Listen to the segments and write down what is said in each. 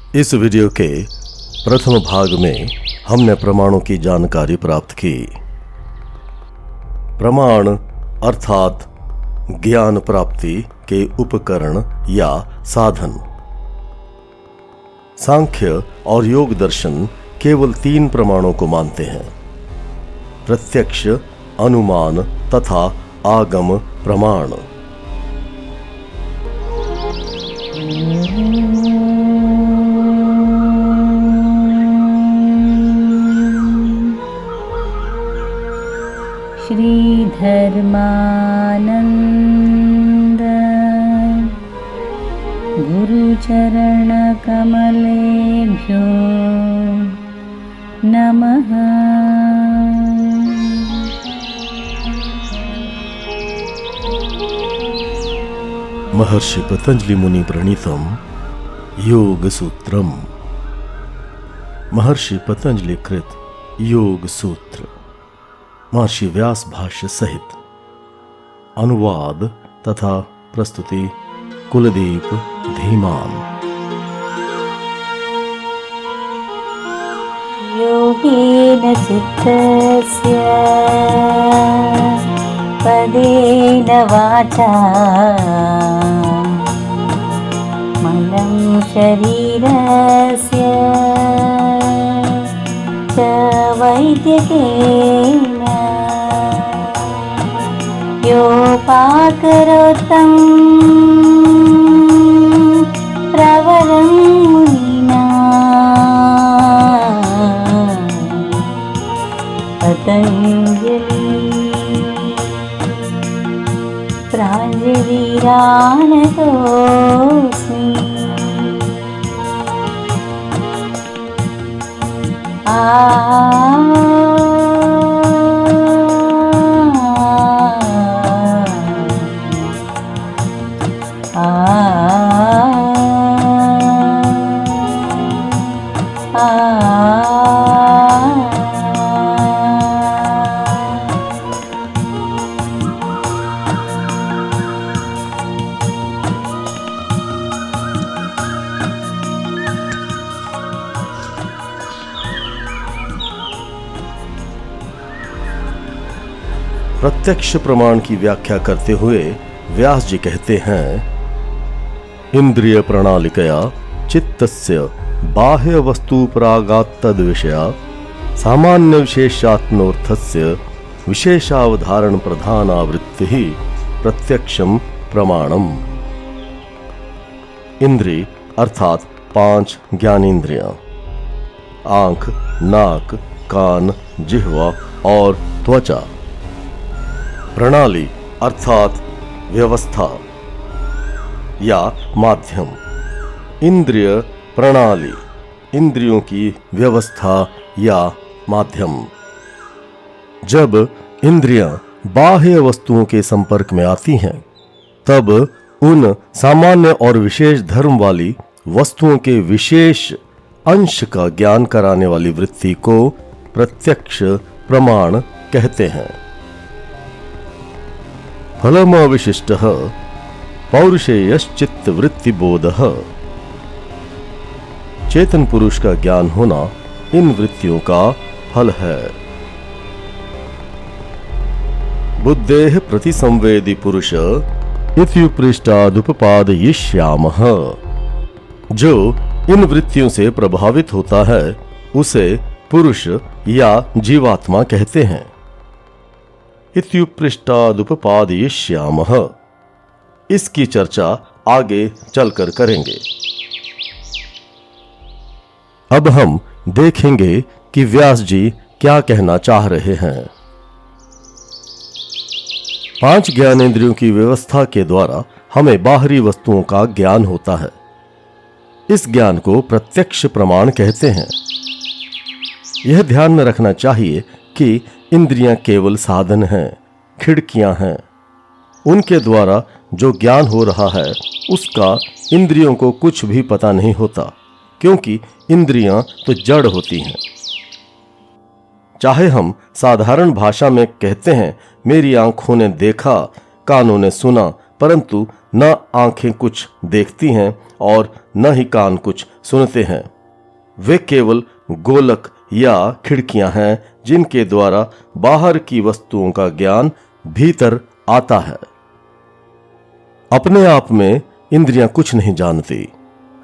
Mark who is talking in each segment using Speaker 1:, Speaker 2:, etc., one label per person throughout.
Speaker 1: इस वीडियो के प्रथम भाग में हमने प्रमाणों की जानकारी प्राप्त की। प्रमाण अर्थात ज्ञान प्राप्ति के उपकरण या साधन। सांख्य और योग दर्शन केवल 3 प्रमाणों को मानते हैं: प्रत्यक्ष, अनुमान तथा आगम प्रमाण।
Speaker 2: श्री धर्मानंद गुरुचरण कमलेभ्यो नमः।
Speaker 1: महर्षि पतंजलि मुनि प्रणीतम योग सूत्रम। महर्षि पतंजलि कृत योग सूत्र महर्षि व्यास भाष्य सहित अनुवाद तथा प्रस्तुति कुलदीप धीमान।
Speaker 2: योगेन चित्तस्य पदेन वाचा मलं शरीरस्य च वैद्यकेन योपाकरोतं प्रवरं मुनिना पतञ्जलि प्राञ्जलिरानतोऽस्मि।
Speaker 1: प्रत्यक्ष प्रमाण की व्याख्या करते हुए व्यास जी कहते हैं, इंद्रिय प्रणालिकया चित्तस्य बाह्य वस्तु प्रागात् तद विषया सामान्य विशेषात्मोर्थस्य विशेषावधारण प्रधानावृत्ति ही प्रत्यक्षम प्रमाणम। इंद्रिय अर्थात 5 ज्ञानेंद्रियां, आंख, नाक, कान, जिह्वा और त्वचा। प्रणाली अर्थात व्यवस्था या माध्यम। इंद्रिय प्रणाली इंद्रियों की व्यवस्था या माध्यम। जब इंद्रियां बाह्य वस्तुओं के संपर्क में आती हैं, तब उन सामान्य और विशेष धर्म वाली वस्तुओं के विशेष अंश का ज्ञान कराने वाली वृत्ति को प्रत्यक्ष प्रमाण कहते हैं। फलमविशिष्टः पौरुषेयश्चित्त वृत्ति बोधः। चेतन पुरुष का ज्ञान होना इन वृत्तियों का फल है। बुद्धेः प्रतिसंवेदी पुरुष इत्युपृष्टादुपपादयिष्यामः। जो इन वृत्तियों से प्रभावित होता है उसे पुरुष या जीवात्मा कहते हैं। इत्युपृष्टादुपपादयिष्यामः। इसकी चर्चा आगे चलकर करेंगे। अब हम देखेंगे कि व्यास जी क्या कहना चाह रहे हैं। 5 ज्ञानेंद्रियों की व्यवस्था के द्वारा हमें बाहरी वस्तुओं का ज्ञान होता है। इस ज्ञान को प्रत्यक्ष प्रमाण कहते हैं। यह ध्यान में रखना चाहिए कि इंद्रियां केवल साधन हैं, खिड़कियां हैं। उनके द्वारा जो ज्ञान हो रहा है उसका इंद्रियों को कुछ भी पता नहीं होता, क्योंकि इंद्रियां तो जड़ होती हैं। चाहे हम साधारण भाषा में कहते हैं मेरी आंखों ने देखा, कानों ने सुना, परंतु न आंखें कुछ देखती हैं और न ही कान कुछ सुनते हैं। वे केवल गोलक या खिड़कियां हैं जिनके द्वारा बाहर की वस्तुओं का ज्ञान भीतर आता है। अपने आप में इंद्रियां कुछ नहीं जानती।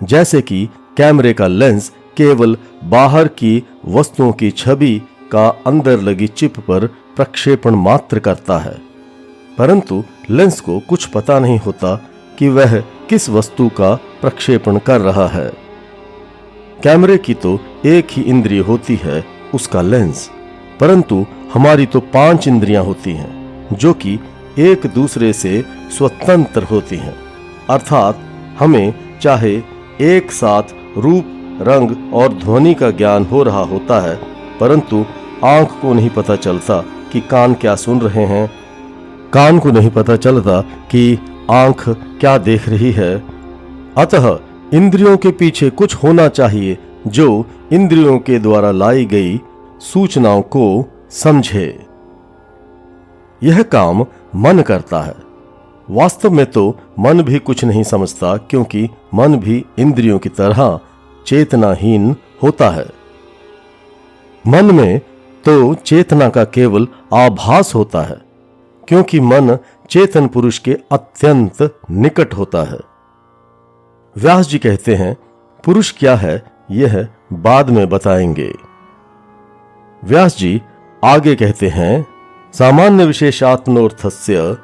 Speaker 1: जैसे कि कैमरे का लेंस केवल बाहर की वस्तुओं की छवि का अंदर लगी चिप पर प्रक्षेपण मात्र करता है, परंतु लेंस को कुछ पता नहीं होता कि वह किस वस्तु का प्रक्षेपण कर रहा है। कैमरे की तो एक ही इंद्रिय होती है, उसका लेंस, परंतु हमारी तो 5 इंद्रियां होती हैं जो कि एक दूसरे से स्वतंत्र होती हैं। अर्थात हमें चाहे एक साथ रूप, रंग और ध्वनि का ज्ञान हो रहा होता है, परंतु आंख को नहीं पता चलता कि कान क्या सुन रहे हैं, कान को नहीं पता चलता कि आंख क्या देख रही है। अतः इंद्रियों के पीछे कुछ होना चाहिए जो इंद्रियों के द्वारा लाई गई सूचनाओं को समझे। यह काम मन करता है। वास्तव में तो मन भी कुछ नहीं समझता, क्योंकि मन भी इंद्रियों की तरह चेतनाहीन होता है। मन में तो चेतना का केवल आभास होता है, क्योंकि मन चेतन पुरुष के अत्यंत निकट होता है। व्यास जी कहते हैं, पुरुष क्या है यह बाद में बताएंगे। व्यास जी आगे कहते हैं, सामान्य विशेषात्मनोर्थस्य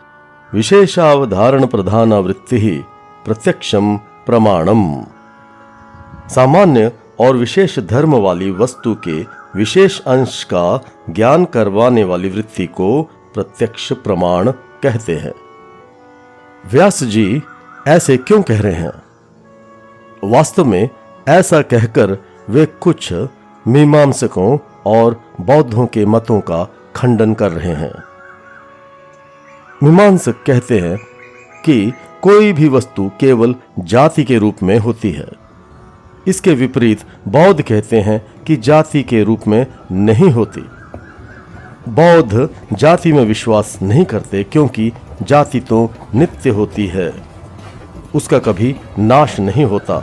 Speaker 1: विशेषावधारण प्रधान वृत्ति प्रत्यक्षम प्रमाणम। सामान्य और विशेष धर्म वाली वस्तु के विशेष अंश का ज्ञान करवाने वाली वृत्ति को प्रत्यक्ष प्रमाण कहते हैं। व्यास जी ऐसे क्यों कह रहे हैं? वास्तव में ऐसा कहकर वे कुछ मीमांसकों और बौद्धों के मतों का खंडन कर रहे हैं। मीमांसक कहते हैं कि कोई भी वस्तु केवल जाति के रूप में होती है। इसके विपरीत बौद्ध कहते हैं कि जाति के रूप में नहीं होती। बौद्ध जाति में विश्वास नहीं करते, क्योंकि जाति तो नित्य होती है, उसका कभी नाश नहीं होता।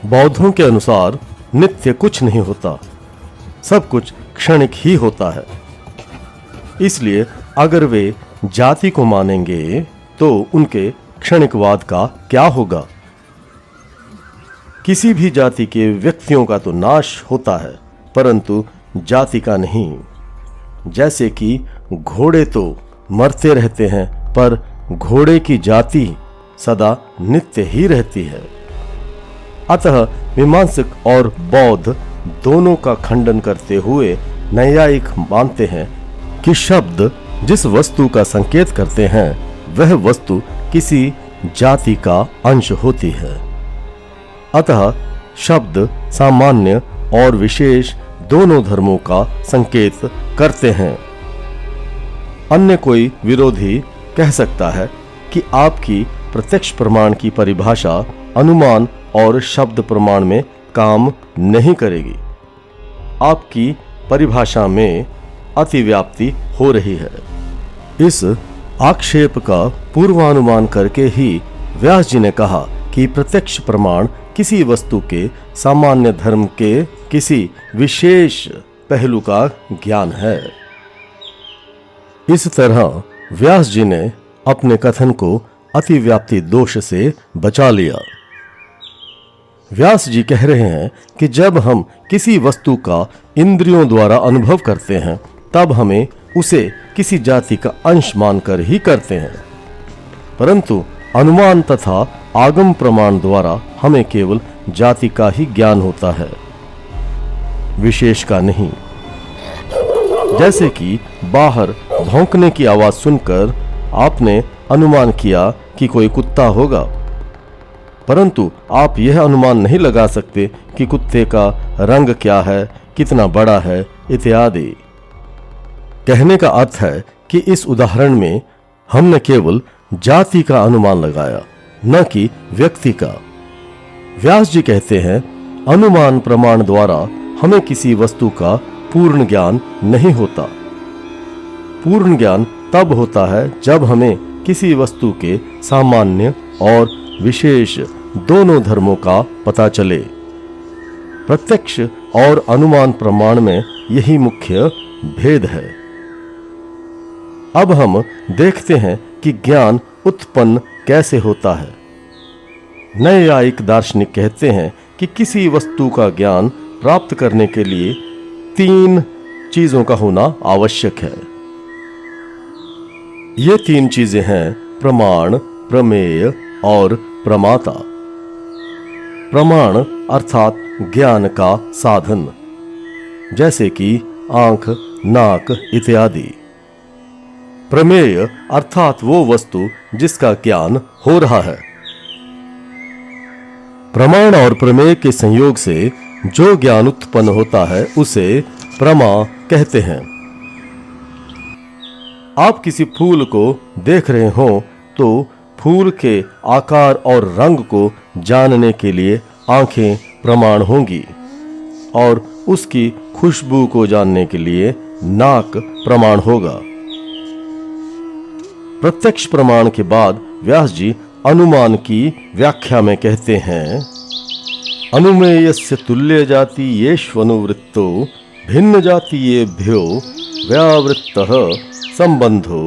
Speaker 1: बौद्धों के अनुसार नित्य कुछ नहीं होता, सब कुछ क्षणिक ही होता है। इसलिए अगर वे जाति को मानेंगे तो उनके क्षणिकवाद का क्या होगा? किसी भी जाति के व्यक्तियों का तो नाश होता है, परंतु जाति का नहीं। जैसे कि घोड़े तो मरते रहते हैं, पर घोड़े की जाति सदा नित्य ही रहती है। अतः मीमांसक और बौद्ध दोनों का खंडन करते हुए नैयायिक मानते हैं कि शब्द जिस वस्तु का संकेत करते हैं वह वस्तु किसी जाति का अंश होती है। अतः शब्द सामान्य और विशेष दोनों धर्मों का संकेत करते हैं। अन्य कोई विरोधी कह सकता है कि आपकी प्रत्यक्ष प्रमाण की परिभाषा अनुमान और शब्द प्रमाण में काम नहीं करेगी। आपकी परिभाषा में अतिव्याप्ति हो रही है। इस आक्षेप का पूर्वानुमान करके ही व्यास जी ने कहा कि प्रत्यक्ष प्रमाण किसी वस्तु के सामान्य धर्म के किसी विशेष पहलू का ज्ञान है। इस तरह व्यास जी ने अपने कथन को अतिव्याप्ति दोष से बचा लिया। व्यास जी कह रहे हैं कि जब हम किसी वस्तु का इंद्रियों द्वारा अनुभव करते हैं तब हमें उसे किसी जाति का अंश मानकर ही करते हैं, परंतु अनुमान तथा आगम प्रमाण द्वारा हमें केवल जाति का ही ज्ञान होता है, विशेष का नहीं। जैसे कि बाहर भौंकने की आवाज सुनकर आपने अनुमान किया कि कोई कुत्ता होगा, परंतु आप यह अनुमान नहीं लगा सकते कि कुत्ते का रंग क्या है, कितना बड़ा है इत्यादि। कहने का अर्थ है कि इस उदाहरण में हमने केवल जाति का अनुमान लगाया, न कि व्यक्ति का। व्यास जी कहते हैं, अनुमान प्रमाण द्वारा हमें किसी वस्तु का पूर्ण ज्ञान नहीं होता। पूर्ण ज्ञान तब होता है जब हमें किसी वस्तु के सामान्य और विशेष दोनों धर्मों का पता चले। प्रत्यक्ष और अनुमान प्रमाण में यही मुख्य भेद है। अब हम देखते हैं कि ज्ञान उत्पन्न कैसे होता है। नैयायिक दार्शनिक कहते हैं कि किसी वस्तु का ज्ञान प्राप्त करने के लिए 3 चीजों का होना आवश्यक है। ये 3 चीजें हैं प्रमाण, प्रमेय और प्रमाता। प्रमाण अर्थात ज्ञान का साधन, जैसे कि आंख, नाक इत्यादि। प्रमेय अर्थात वो वस्तु जिसका ज्ञान हो रहा है। प्रमाण और प्रमेय के संयोग से जो ज्ञान उत्पन्न होता है उसे प्रमा कहते हैं। आप किसी फूल को देख रहे हो तो फूल के आकार और रंग को जानने के लिए आंखें प्रमाण होंगी और उसकी खुशबू को जानने के लिए नाक प्रमाण होगा। प्रत्यक्ष प्रमाण के बाद व्यास जी अनुमान की व्याख्या में कहते हैं, अनुमेयस्य तुल्य जातीयेष्वनुवृत्तो भिन्न जातीयेभ्यो व्यावृत्तः संबंधो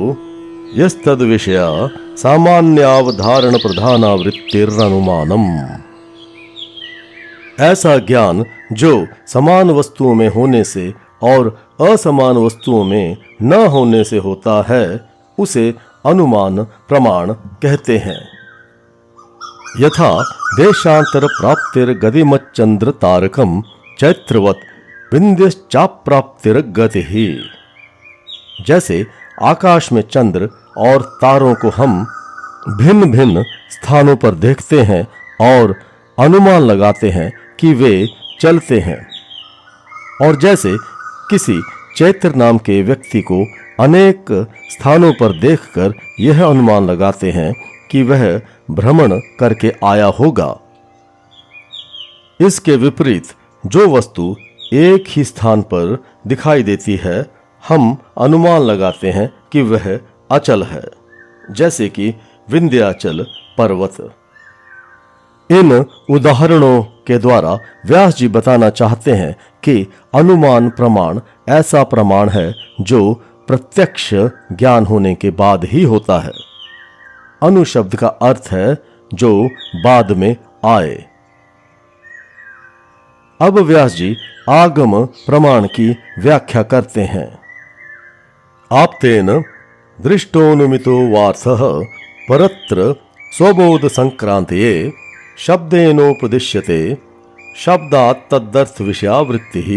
Speaker 1: यस्तद विषया सामान्यावधारण प्रधानावृत्तिरनुमानम। ऐसा ज्ञान जो समान वस्तुओं में होने से और असमान वस्तुओं में न होने से होता है उसे अनुमान प्रमाण कहते हैं। यथा देशांतर प्राप्तिर गतिमच्चंद्र तारकम चैत्रवत विंध्यश्चाप्राप्तिर गतिः। जैसे आकाश में चंद्र और तारों को हम भिन्न भिन्न स्थानों पर देखते हैं और अनुमान लगाते हैं कि वे चलते हैं, और जैसे किसी चैत्र नाम के व्यक्ति को अनेक स्थानों पर देखकर यह अनुमान लगाते हैं कि वह भ्रमण करके आया होगा। इसके विपरीत जो वस्तु एक ही स्थान पर दिखाई देती है हम अनुमान लगाते हैं कि वह अचल है, जैसे कि विंध्याचल पर्वत। इन उदाहरणों के द्वारा व्यास जी बताना चाहते हैं कि अनुमान प्रमाण ऐसा प्रमाण है जो प्रत्यक्ष ज्ञान होने के बाद ही होता है। अनु शब्द का अर्थ है जो बाद में आए। अब व्यास जी आगम प्रमाण की व्याख्या करते हैं। आप्तेन दृष्टोनुमितो वार्थः परत्र स्वबोध संक्रांतये शब्देनोपदिश्यते शब्दात् तदर्थ विषयावृत्तिः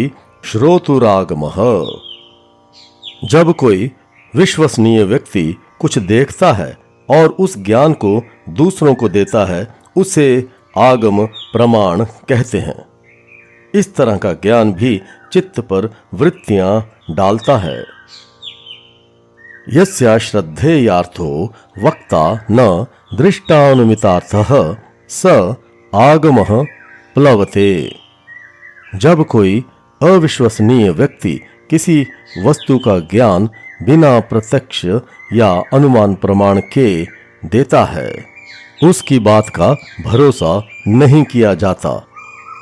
Speaker 1: श्रोतुरागमः। जब कोई विश्वसनीय व्यक्ति कुछ देखता है और उस ज्ञान को दूसरों को देता है उसे आगम प्रमाण कहते हैं। इस तरह का ज्ञान भी चित्त पर वृत्तियां डालता है। यस्या श्रद्धेयार्थो वक्ता न दृष्टानुमितार्थः स आगमः प्लवते। जब कोई अविश्वसनीय व्यक्ति किसी वस्तु का ज्ञान बिना प्रत्यक्ष या अनुमान प्रमाण के देता है उसकी बात का भरोसा नहीं किया जाता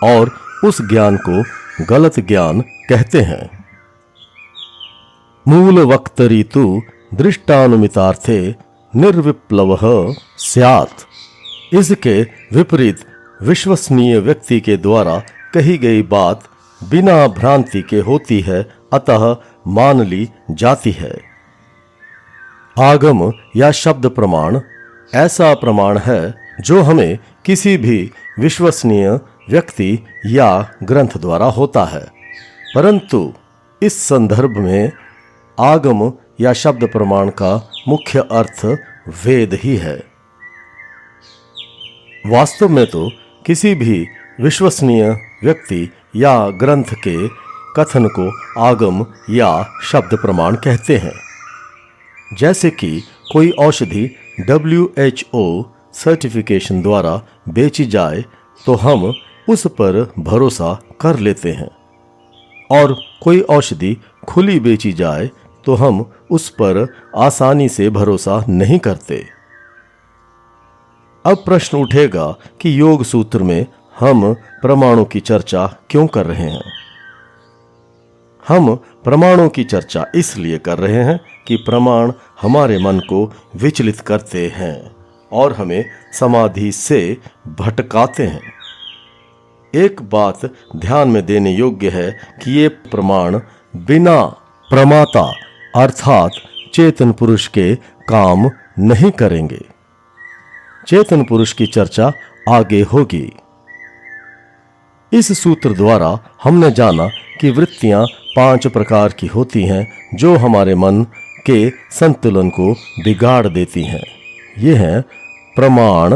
Speaker 1: और उस ज्ञान को गलत ज्ञान कहते हैं। मूल वक्तरी तु दृष्टानुमितार्थे निर्विप्लवः स्यात्। इसके विपरीत विश्वसनीय व्यक्ति के द्वारा कही गई बात बिना भ्रांति के होती है, अतः मान ली जाती है। आगम या शब्द प्रमाण ऐसा प्रमाण है जो हमें किसी भी विश्वसनीय व्यक्ति या ग्रंथ द्वारा होता है, परंतु इस संदर्भ में आगम या शब्द प्रमाण का मुख्य अर्थ वेद ही है। वास्तव में तो किसी भी विश्वसनीय व्यक्ति या ग्रंथ के कथन को आगम या शब्द प्रमाण कहते हैं। जैसे कि कोई औषधि WHO सर्टिफिकेशन द्वारा बेची जाए तो हम उस पर भरोसा कर लेते हैं, और कोई औषधि खुली बेची जाए तो हम उस पर आसानी से भरोसा नहीं करते। अब प्रश्न उठेगा कि योग सूत्र में हम प्रमाणों की चर्चा क्यों कर रहे हैं। हम प्रमाणों की चर्चा इसलिए कर रहे हैं कि प्रमाण हमारे मन को विचलित करते हैं और हमें समाधि से भटकाते हैं। एक बात ध्यान में देने योग्य है कि ये प्रमाण बिना प्रमाता अर्थात चेतन पुरुष के काम नहीं करेंगे। चेतन पुरुष की चर्चा आगे होगी। इस सूत्र द्वारा हमने जाना कि वृत्तियां 5 प्रकार की होती हैं जो हमारे मन के संतुलन को बिगाड़ देती हैं। ये हैं प्रमाण,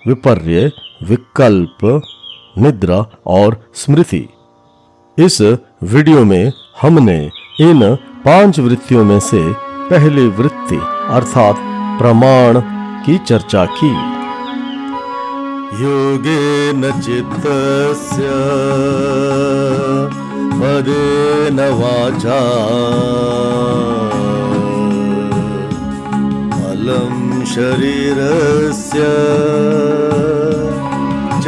Speaker 1: विपर्य, विकल्प, निद्रा और स्मृति। इस वीडियो में हमने इन 5 वृत्तियों में से पहली वृत्ति अर्थात प्रमाण की चर्चा की। योगेन चित्तस्य पदेन वाचा मलं शरीरस्य च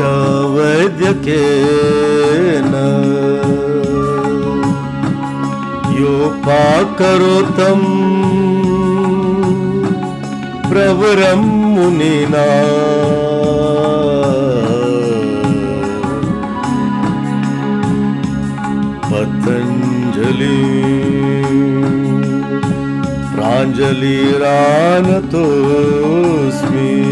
Speaker 1: वैद्यकेन योपाकरोतं प्रवरं मुनिना पतंजलि प्रांजलिरानतोऽस्मि।